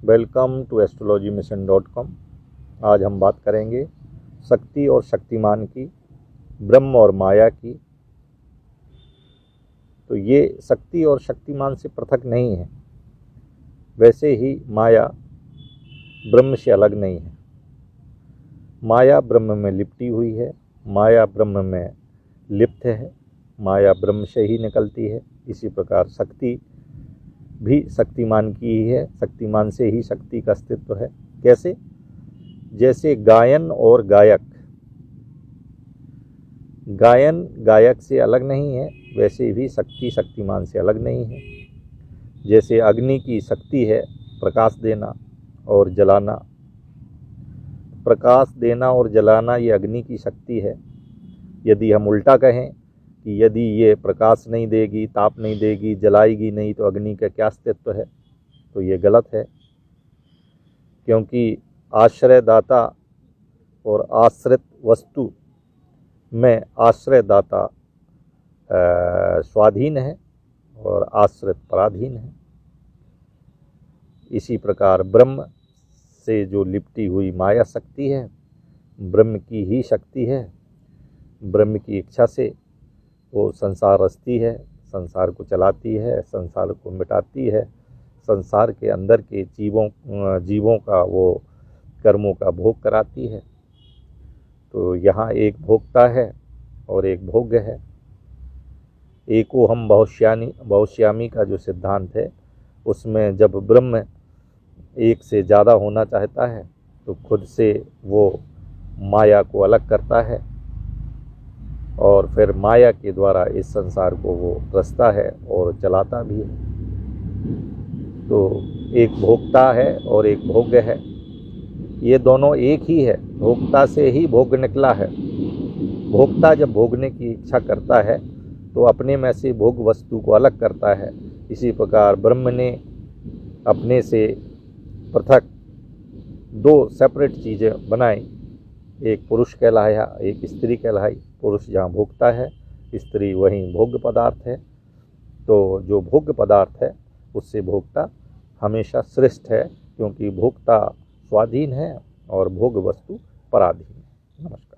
Welcome to astrologymission.com। आज हम बात करेंगे शक्ति और शक्तिमान की, ब्रह्म और माया की। तो ये शक्ति और शक्तिमान से पृथक नहीं है, वैसे ही माया ब्रह्म से अलग नहीं है। माया ब्रह्म में लिपटी हुई है, माया ब्रह्म में लिप्त है, माया ब्रह्म से ही निकलती है। इसी प्रकार शक्ति भी शक्तिमान की ही है, शक्तिमान से ही शक्ति का अस्तित्व है। कैसे? जैसे गायन और गायक, गायन गायक से अलग नहीं है, वैसे भी शक्ति शक्तिमान से अलग नहीं है। जैसे अग्नि की शक्ति है प्रकाश देना और जलाना, प्रकाश देना और जलाना ये अग्नि की शक्ति है। यदि हम उल्टा कहें कि यदि ये प्रकाश नहीं देगी, ताप नहीं देगी, जलाएगी नहीं, तो अग्नि का क्या अस्तित्व है, तो ये गलत है। क्योंकि आश्रयदाता और आश्रित वस्तु में आश्रयदाता स्वाधीन है और आश्रित पराधीन है। इसी प्रकार ब्रह्म से जो लिपटी हुई माया शक्ति है, ब्रह्म की ही शक्ति है। ब्रह्म की इच्छा से वो संसार रचती है, संसार को चलाती है, संसार को मिटाती है, संसार के अंदर के जीवों का वो कर्मों का भोग कराती है। तो यहाँ एक भोक्ता है और एक भोग्य है। एको हम बहुश्यामी का जो सिद्धांत है, उसमें जब ब्रह्म एक से ज़्यादा होना चाहता है तो खुद से वो माया को अलग करता है और फिर माया के द्वारा इस संसार को वो रचता है और चलाता भी है। तो एक भोक्ता है और एक भोग्य है, ये दोनों एक ही है। भोक्ता से ही भोग निकला है। भोक्ता जब भोगने की इच्छा करता है तो अपने में से भोग वस्तु को अलग करता है। इसी प्रकार ब्रह्म ने अपने से पृथक दो सेपरेट चीज़ें बनाई, एक पुरुष कहलाया, एक स्त्री कहलाई। पुरुष जहाँ भोगता है, स्त्री वहीं भोग्य पदार्थ है। तो जो भोग्य पदार्थ है उससे भोक्ता हमेशा श्रेष्ठ है, क्योंकि भोक्ता स्वाधीन है और भोग वस्तु पराधीन है। नमस्कार।